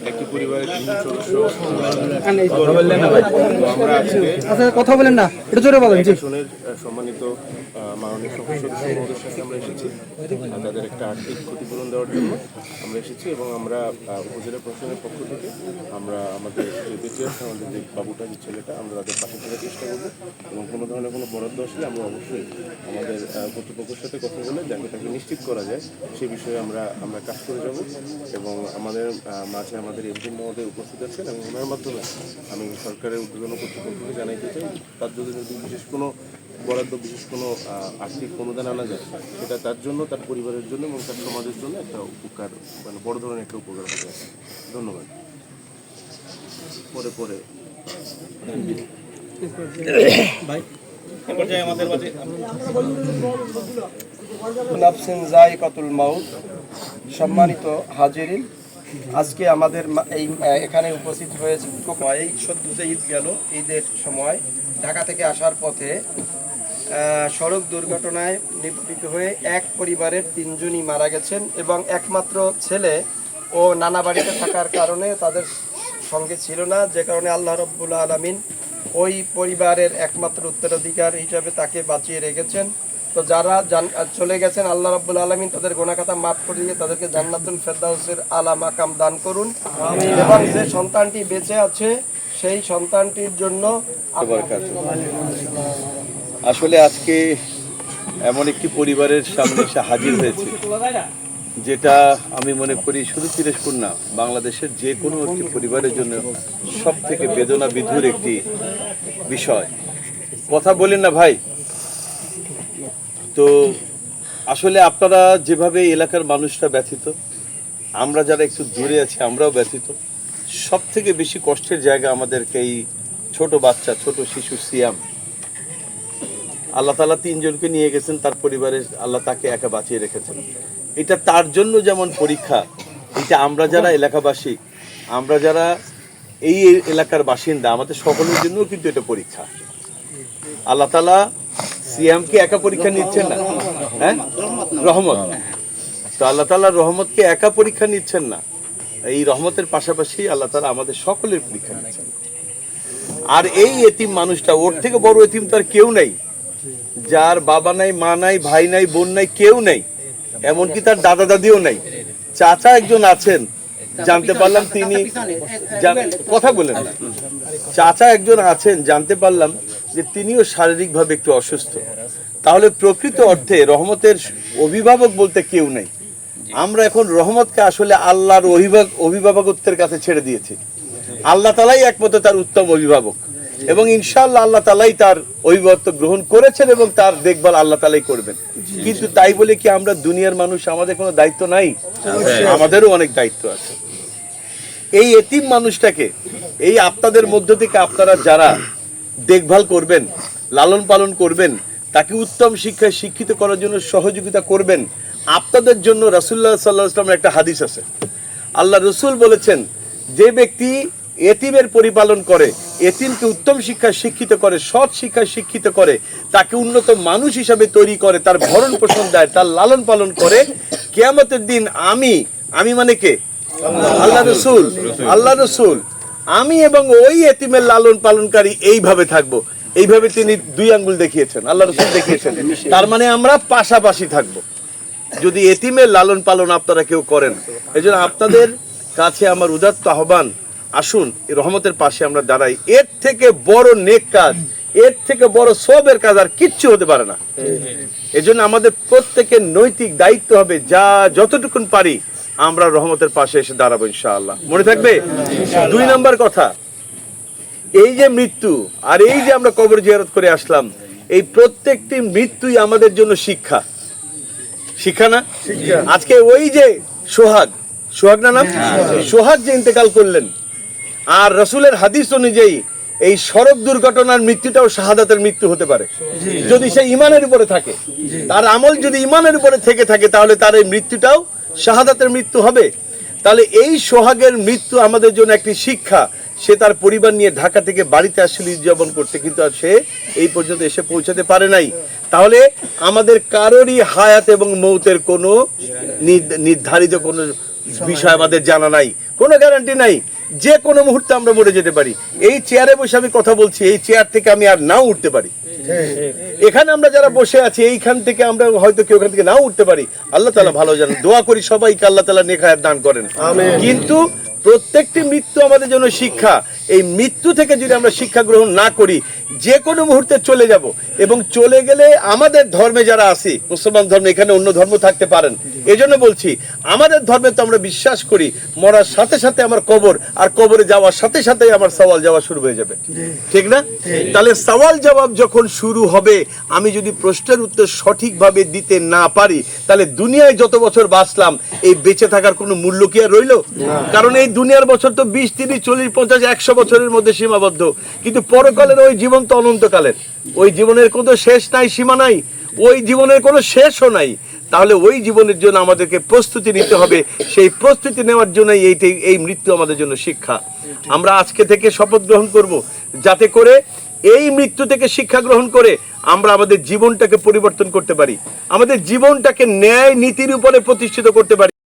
একটি পরিবারের 3 সদস্য কথা বলেন না, এটা জোরে বলেন। আসনের সম্মানিত মাননীয় সংসদ সদস্য মহোদয়ের সাথে আমরা এসেছি তাদের একটা আর্থিক ক্ষতিপূরণ দেওয়ার জন্য আমরা এসেছি, এবং আমরা উপজেলা প্রশাসনের পক্ষ থেকে আমরা আমাদের যে বেঁচে আছে আমাদের যে বাবুটা, যে ছেলেটা, আমরা তাদের পাশে থাকার চেষ্টা করবো, এবং কোনো ধরনের কোনো বরাদ্দ আসলে আমরা অবশ্যই আমাদের কর্তৃপক্ষের সাথে কথা বলে যাতে তাকে নিশ্চিত করা যায় সে বিষয়ে আমরা কাজ করে যাব। এবং আমাদের মাঝে আমাদের এমপি মহোদয় উপস্থিত আছেন, এবং ওনার মাধ্যমে আমি সরকারের উদ্বোধন কর্তৃপক্ষকে জানাইতে চাই তার যদি বিশেষ কোনো বরাদ্দ, বিশেষ কোনো আর্থিক অনুদান আনা যায় সেটা তার জন্য, তার পরিবারের জন্য এবং তার সমাজের জন্য একটা উপকার, মানে বড় ধরনের একটা উপকার হবে। ধন্যবাদ। পরে সম্মানিত হাজিরিন, আজকে আমাদের এখানে উপস্থিত হয়েছে এই সদ্য যে ঈদ গেল, ঈদের সময় ঢাকা থেকে আসার পথে সড়ক দুর্ঘটনায় নিপতিত হয়ে এক পরিবারের 3 জনই মারা গেছেন, এবং একমাত্র ছেলে ও নানা বাড়িতে থাকার কারণে তাদের সঙ্গে ছিল না, যে কারণে আল্লাহ রাব্বুল আলামিন ওই পরিবারের একমাত্র উত্তরাধিকার হিসাবে তাকে বাঁচিয়ে রেখেছেন। তো যারা চলে গেছেন, আল্লাহ রাব্বুল আলামিন তাদের গুনাহ খাতা মাফ করে দিয়ে তাদেরকে জান্নাতুল ফেরদাউসের আলা মাকাম দান করুন, এবং যে সন্তানটি বেঁচে আছে সেই সন্তানটির জন্য আসলে আজকে এমন একটি পরিবারের সামনে এসে হাজির হয়েছে যেটা আমি মনে করি শুধু পিরোজপুর না, বাংলাদেশের যে কোনো একটি পরিবারের জন্য সব থেকে বেদনা বিধুর একটি বিষয়। কথা বলেন না ভাই। তো আসলে আপনারা যেভাবে এলাকার মানুষরা ব্যথিত, আমরা যারা একটু দূরে আছি আমরাও ব্যথিত। সব থেকে বেশি কষ্টের জায়গা আমাদেরকে এই ছোট বাচ্চা, ছোট শিশু সিয়াম। আল্লাহ তাআলা 3 জনকে নিয়ে গেছেন তার পরিবারে, আল্লাহ তাকে একা বাঁচিয়ে রেখেছেন। এটা তার জন্য যেমন পরীক্ষা, এটা আমরা যারা এলাকাবাসী, আমরা যারা এই এলাকার বাসিন্দা, আমাদের সকলের জন্যও কিন্তু এটা পরীক্ষা। আল্লাহ তাআলা সিয়ামকে একা পরীক্ষা নিচ্ছেন না, হ্যাঁ, রহমত। তো আল্লাহ তাআলার রহমতকে একা পরীক্ষা নিচ্ছেন না, এই রহমতের পাশাপাশি আল্লাহ তাআলা আমাদের সকলের পরীক্ষা নিচ্ছেন। আর এই এতিম মানুষটা, ওর থেকে বড় এতিম তো আর কেউ নাই, যার বাবা নাই, মা নাই, ভাই নাই, বোন নাই, কেউ নাই, এমনকি তার দাদা দাদিও নাই। চাচা একজন আছেন, জানতে পারলাম তিনি, কথা বলেন না, চাচা একজন আছেন জানতে পারলাম যে তিনিও শারীরিকভাবে একটু অসুস্থ। তাহলে প্রকৃত অর্থে রহমতের অভিভাবক বলতে কেউ নেই। আমরা এখন রহমতকে আসলে আল্লাহর অভিভাবকত্বের কাছে ছেড়ে দিয়েছি। আল্লাহ তাআলাই একমাত্র তার উত্তম অভিভাবক, এবং ইনশাআল্লাহ আল্লাহ তাআলাই তার অভিভাবকত্ব গ্রহণ করেছেন এবং তার দেখভাল আল্লাহ তাআলাই করবেন। কিন্তু তাই বলে কি আমরা দুনিয়ার মানুষ, আমাদের কোনো দায়িত্ব নাই? আমাদেরও অনেক দায়িত্ব আছে। এই এতিম মানুষটাকে এই আপনাদের মধ্য থেকে আপনারা যারা দেখভাল করবেন, লালন পালন করবেন, তাকে উত্তম শিক্ষায় শিক্ষিত করার জন্য সহযোগিতা করবেন, আপনাদের জন্য রাসূলুল্লাহ সাল্লাল্লাহু আলাইহি ওয়াসাল্লামের একটা হাদিস আছে। আল্লাহ রসুল বলেছেন, যে ব্যক্তি এতিমের পরিপালন করে, এতিমকে উত্তম শিক্ষায় শিক্ষিত করে, সৎ শিক্ষায় শিক্ষিত করে, তাকে উন্নত মানুষ হিসাবে তৈরি করে, তার ভরণ পোষণ দেয়, তার লালন পালন করে, কিয়ামতের দিন আমি মানে কে? আল্লাহ রসুল আমি এবং ওই এতিমের লালন পালনকারী এইভাবে থাকবো। এইভাবে তিনি 2 আঙ্গুল দেখিয়েছেন, আল্লাহ রসুল দেখিয়েছেন। তার মানে আমরা পাশাপাশি থাকবো যদি এতিমের লালন পালন আপনারা কেউ করেন। এই জন্য আপনাদের কাছে আমার উদাত্ত আহ্বান, আসুন এই রহমতের পাশে আমরা দাঁড়াই। এর থেকে বড় নেক কাজ, এর থেকে বড় সওয়াবের কাজ আর কিচ্ছু হতে পারে না। এই জন্য আমাদের প্রত্যেকের নৈতিক দায়িত্ব হবে, যতটুকুন পারি আমরা রহমতের পাশে এসে দাঁড়াবো ইনশাআল্লাহ। মনে থাকবে? 2 নম্বর কথা, এই যে মৃত্যু আর এই যে আমরা কবর জিয়ারত করে আসলাম, এই প্রত্যেকটি মৃত্যুই আমাদের জন্য শিক্ষা না? আজকে ওই যে সোহাগ না নাম, সোহাগ যে ইন্তেকাল করলেন, আর রাসূলের হাদিস অনুযায়ী এই সড়ক দুর্ঘটনার মৃত্যুটাও শাহাদাতের মৃত্যু হতে পারে যদি সে ঈমানের উপরে থাকে। তার আমল যদি ঈমানের উপরে থেকে থাকে তাহলে তার এই মৃত্যুটাও শাহাদাতের মৃত্যু হবে। তাহলে এই সোহাগের মৃত্যু আমাদের জন্য একটি শিক্ষা। সে তার পরিবার নিয়ে ঢাকা থেকে বাড়িতে আসলে উদযাপন করতে, কিন্তু আর সে এই পর্যন্ত এসে পৌঁছাতে পারে নাই। তাহলে আমাদের কারোরই হায়াত এবং মৌতের কোনো নির্ধারিত কোনো বিষয় আমাদের জানা নাই, কোনো গ্যারান্টি নাই, যে কোনো মুহূর্তে আমরা মরে যেতে পারি। এই চেয়ারে বসে আমি কথা বলছি, এই চেয়ার থেকে আমি আর নাও উঠতে পারি। এখানে আমরা যারা বসে আছি এইখান থেকে আমরা হয়তো কেউ এখান থেকে নাও উঠতে পারি, আল্লাহ তাআলা ভালো জানেন। দোয়া করি সবাইকে আল্লাহ তাআলা নেক হায়াত দান করেন। কিন্তু প্রত্যেকটি মৃত্যু আমাদের জন্য শিক্ষা। এই মৃত্যু থেকে যদি আমরা শিক্ষা গ্রহণ না করি, যে কোনো মুহূর্তে চলে যাব, এবং চলে গেলে আমাদের ধর্মে যারা আছি, মুসলমান ধর্মে, এখানে অন্য ধর্ম থাকতে পারেন, এজন্য বলছি আমাদের ধর্মে তো আমরা বিশ্বাস করি মরার সাথে সাথে আমার কবর, আর কবরে যাওয়ার সাথে সাথে আমার সওয়াল জবাব শুরু হয়ে যাবে, ঠিক না? তাহলে সওয়াল জবাব যখন শুরু হবে, আমি যদি প্রশ্নের উত্তর সঠিকভাবে দিতে না পারি, তাহলে দুনিয়ায় যত বছর বাঁচলাম, এই বেঁচে থাকার কোনো মূল্য কি আর রইল? কারণ এই দুনিয়ার বছর তো 20, 30, 40, 50, 100 বছরের মধ্যে সীমাবদ্ধ, কিন্তু পরকালের ওই জীবন তো অনন্তকালের। ওই জীবনের কোনো শেষ নাই, সীমা নাই, ওই জীবনের কোনো শেষও নাই। তাহলে ওই জীবনের জন্য আমাদেরকে প্রস্তুতি নিতে হবে। সেই প্রস্তুতি নেওয়ার জন্য এই মৃত্যু আমাদের জন্য শিক্ষা। আমরা আজকে থেকে শপথ গ্রহণ করব, যাতে করে এই মৃত্যু থেকে শিক্ষা গ্রহণ করে আমরা আমাদের জীবনটাকে পরিবর্তন করতে পারি, আমাদের জীবনটাকে ন্যায় নীতির উপরে প্রতিষ্ঠিত করতে পারি।